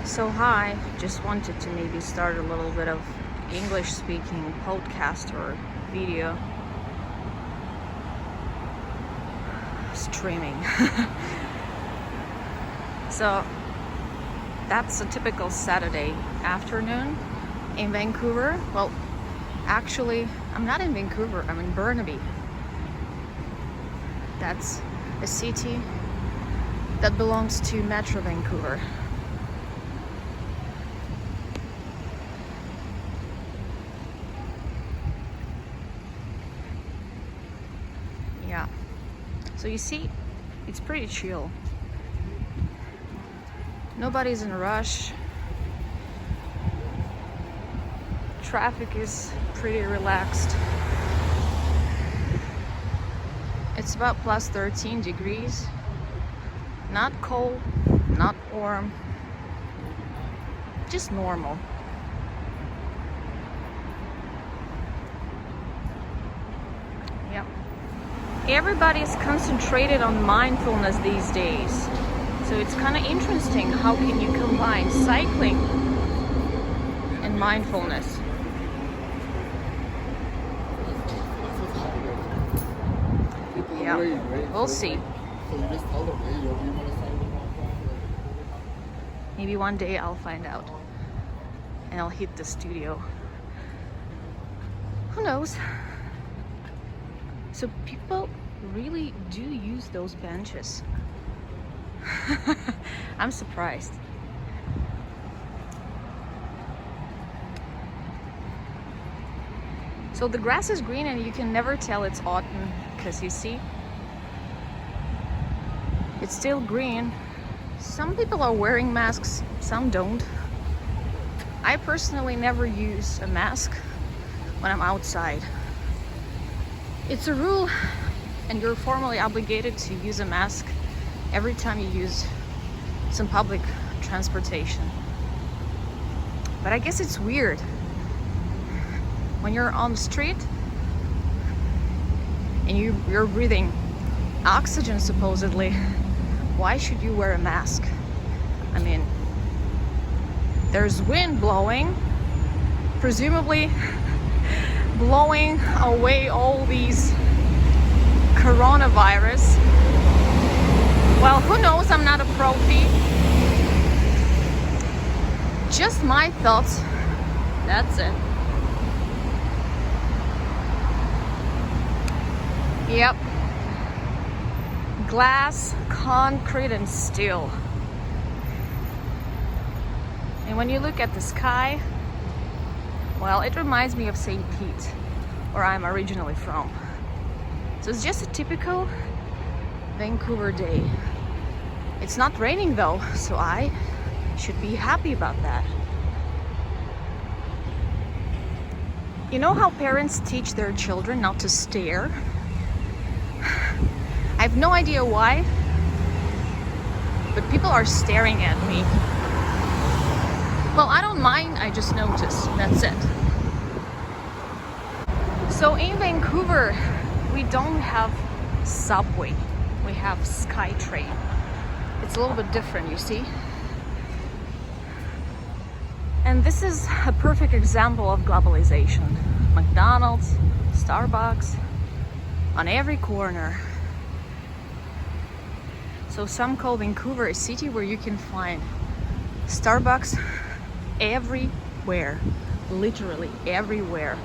So hi, just wanted to maybe start a little bit of English speaking podcast or video streaming. So that's a typical Saturday afternoon in Vancouver. Well, actually, I'm not in Vancouver, I'm in Burnaby. That's a city that belongs to Metro Vancouver. Yeah, so you see, it's pretty chill. Nobody's in a rush. Traffic is pretty relaxed. It's about plus 13 degrees. Not cold, not warm, just normal. Yep. Everybody's concentrated on mindfulness these days. So it's kind of interesting, how can you combine cycling and mindfulness? Yeah, we'll see. Maybe one day I'll find out and I'll hit the studio. Who knows? So people really do use those benches. I'm surprised. So the grass is green and you can never tell it's autumn because you see, it's still green. Some people are wearing masks, some don't. I personally never use a mask when I'm outside. It's a rule and you're formally obligated to use a mask every time you use some public transportation. But I guess it's weird. When you're on the street and you're breathing oxygen supposedly, why should you wear a mask? I mean, there's wind blowing, presumably blowing away all these coronavirus. Well, who knows? I'm not a prophy. Just my thoughts. That's it. Yep. Glass, concrete, and steel. And when you look at the sky, well, it reminds me of St. Pete, where I'm originally from. So it's just a typical Vancouver day. It's not raining though, so I should be happy about that. You know how parents teach their children not to stare? I have no idea why, but people are staring at me. Well, I don't mind, I just notice, that's it. So in Vancouver, we don't have subway, we have SkyTrain. It's a little bit different, you see. And this is a perfect example of globalization. McDonald's, Starbucks, on every corner. So some call Vancouver a city where you can find Starbucks everywhere, literally everywhere.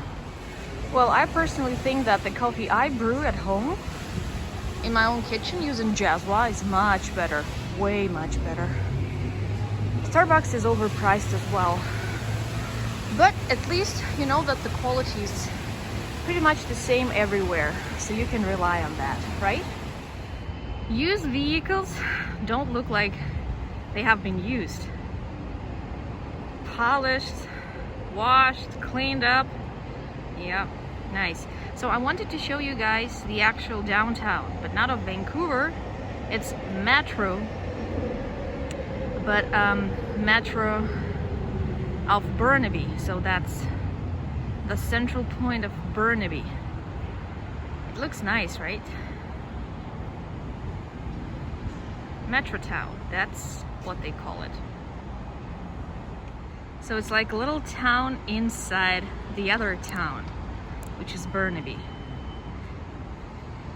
Well, I personally think that the coffee I brew at home in my own kitchen using Jazwa is much better, way much better. Starbucks is overpriced as well, but at least you know that the quality is pretty much the same everywhere, so you can rely on that, right? Used vehicles don't look like they have been used. Polished, washed, cleaned up. Yeah, nice. So I wanted to show you guys the actual downtown, but not of Vancouver. It's Metro, but Metro of Burnaby. So that's the central point of Burnaby. It looks nice, right? Metro Town, that's what they call it. So it's like a little town inside the other town, which is Burnaby.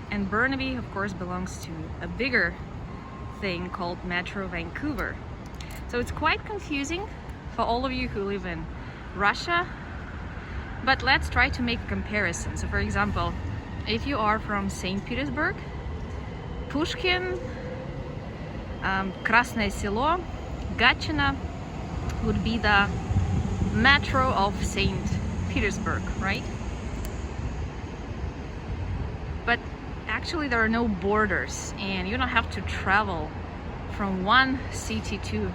And Burnaby, of course, belongs to a bigger thing called Metro Vancouver. So it's quite confusing for all of you who live in Russia, but let's try to make a comparison. So for example, if you are from St. Petersburg, Pushkin, Krasное Село, Gatchina would be the metro of St. Petersburg, right? But actually there are no borders, and you don't have to travel from one city to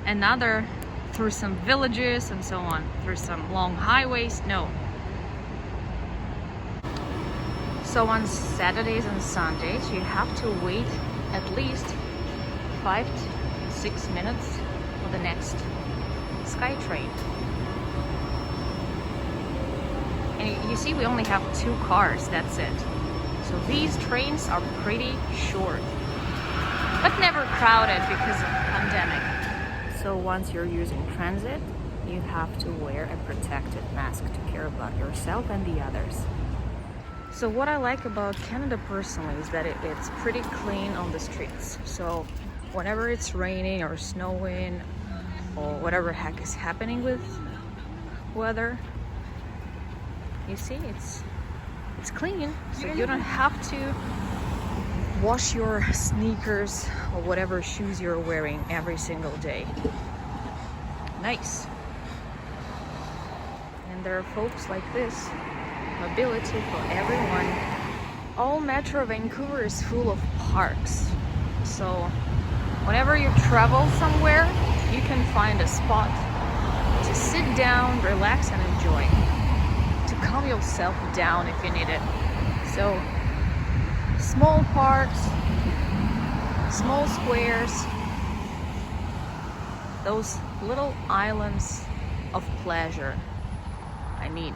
another through some villages and so on, through some long highways. No. So on Saturdays and Sundays you have to wait at least 5 to 6 minutes for the next SkyTrain. And you see, we only have 2 cars, that's it. So these trains are pretty short, but never crowded because of the pandemic. So once you're using transit, you have to wear a protective mask to care about yourself and the others. So what I like about Canada personally is that it's pretty clean on the streets. So whenever it's raining or snowing or whatever heck is happening with weather, you see, it's clean. So you don't have to wash your sneakers or whatever shoes you're wearing every single day. Nice. And there are folks like this. Mobility for everyone. All Metro Vancouver is full of parks. So whenever you travel somewhere, you can find a spot to sit down, relax and enjoy. To calm yourself down if you need it. So small parks, small squares, those little islands of pleasure. I mean,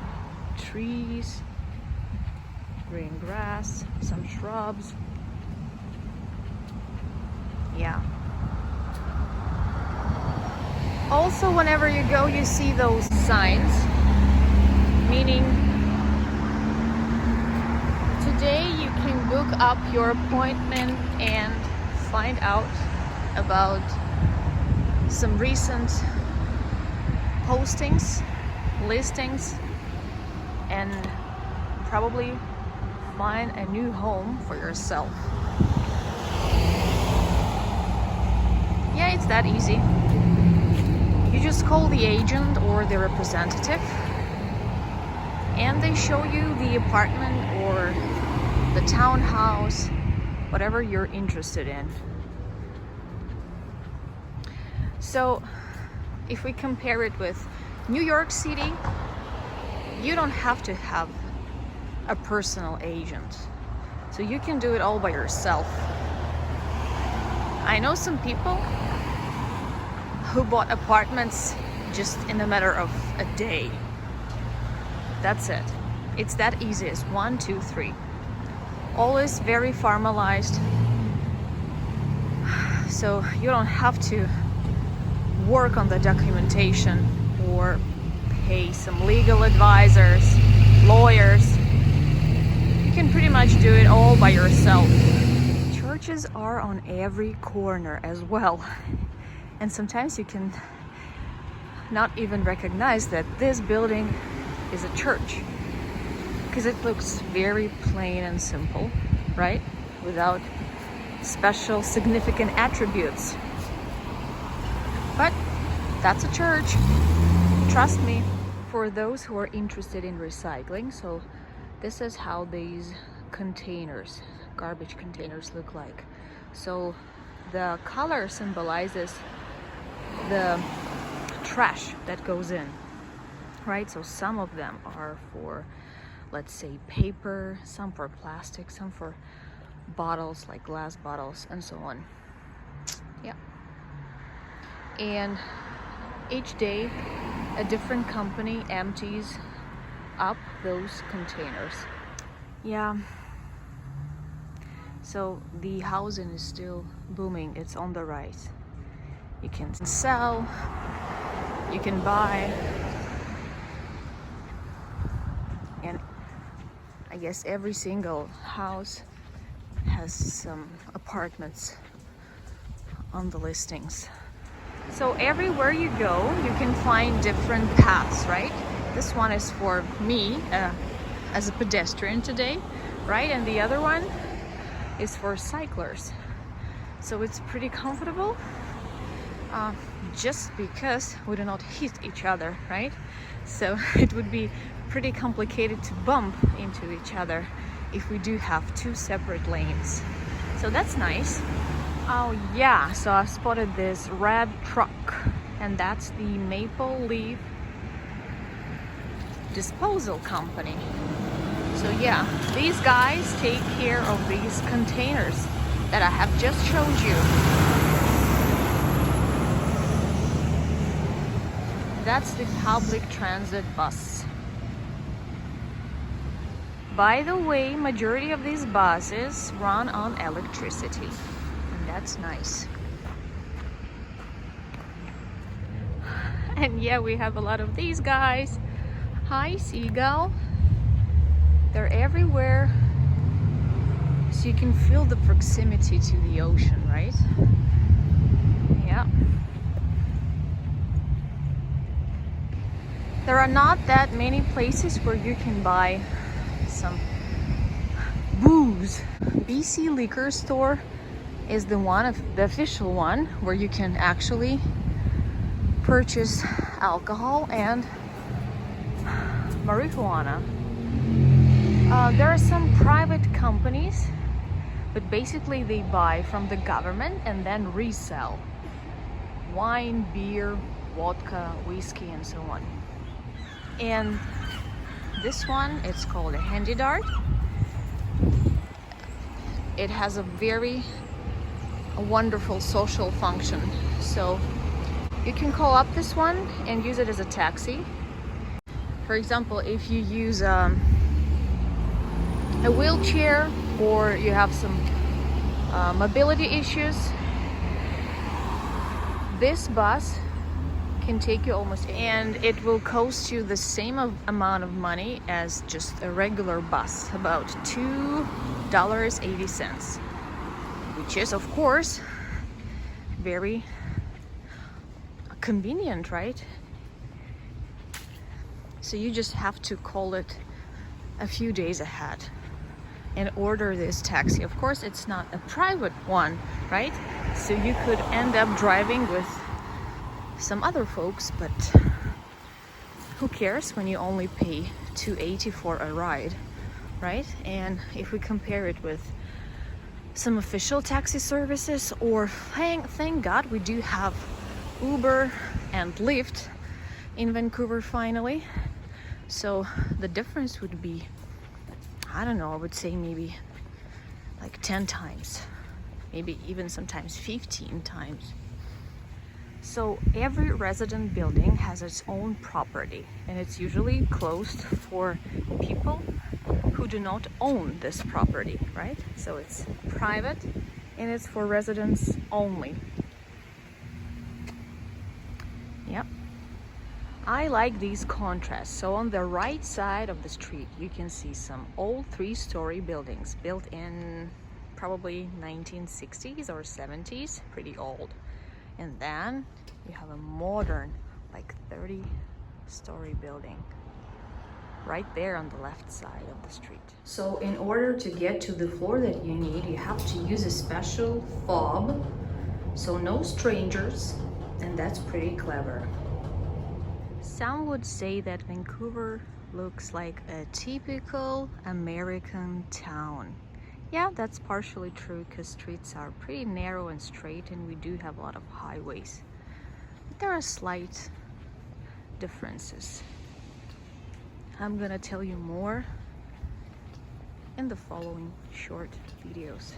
trees, green grass, some shrubs. Yeah. Also, whenever you go, you see those signs, meaning today you can book up your appointment and find out about some recent postings, listings, and probably find a new home for yourself. Yeah, it's that easy. You just call the agent or the representative and they show you the apartment or the townhouse, whatever you're interested in. So if we compare it with New York City, you don't have to have a personal agent. So you can do it all by yourself. I know some people who bought apartments just in a matter of a day. That's it. It's that easy as 1, 2, 3. Always very formalized. So you don't have to work on the documentation or pay some legal advisors, lawyers. You can pretty much do it all by yourself. Churches are on every corner as well. And sometimes you can not even recognize that this building is a church. Because it looks very plain and simple, right? Without special significant attributes. But that's a church. Trust me. For those who are interested in recycling, so this is how these containers, garbage containers, look like. So the color symbolizes the trash that goes in, right? So some of them are for, let's say, paper, some for plastic, some for bottles, like glass bottles, and so on. Yeah. And each day a different company empties up those containers. Yeah. So the housing is still booming. It's on the rise. You can sell, you can buy. And I guess every single house has some apartments on the listings. So everywhere you go, you can find different paths, right? This one is for me as a pedestrian today, right? And the other one is for cyclers. So it's pretty comfortable, just because we do not hit each other, right? So it would be pretty complicated to bump into each other if we do have two separate lanes. So that's nice. Oh yeah, so I spotted this red truck, and that's the Maple Leaf Disposal Company. So yeah, these guys take care of these containers that I have just showed you. That's the public transit bus. By the way, majority of these buses run on electricity, and that's nice. And yeah, we have a lot of these guys. Hi, seagull. They're everywhere, so you can feel the proximity to the ocean, right? Yeah. There are not that many places where you can buy some booze. BC Liquor Store is the official one where you can actually purchase alcohol and marijuana. There are some private companies, but basically they buy from the government and then resell wine, beer, vodka, whiskey, and so on. And this one, it's called a Handy Dart. It has a very wonderful social function. So you can call up this one and use it as a taxi. For example, if you use a wheelchair or you have some mobility issues, this bus can take you almost, and it will cost you the same amount of money as just a regular bus, about $2.80, which is of course very convenient, right? So you just have to call it a few days ahead and order this taxi. Of course, it's not a private one, right? So you could end up driving with some other folks, but who cares when you only pay $2.80 for a ride, right? And if we compare it with some official taxi services, or thank God we do have Uber and Lyft in Vancouver finally. So the difference would be, I don't know, I would say maybe like 10 times, maybe even sometimes 15 times. So every resident building has its own property, and it's usually closed for people who do not own this property, right? So it's private and it's for residents only. Yep. I like these contrasts. So on the right side of the street, you can see some old 3-story buildings built in probably 1960s or 70s, pretty old. And then you have a modern, like 30-story building right there on the left side of the street. So in order to get to the floor that you need, you have to use a special fob. So no strangers, and that's pretty clever. Some would say that Vancouver looks like a typical American town. Yeah, that's partially true because streets are pretty narrow and straight, and we do have a lot of highways. But there are slight differences. I'm gonna tell you more in the following short videos.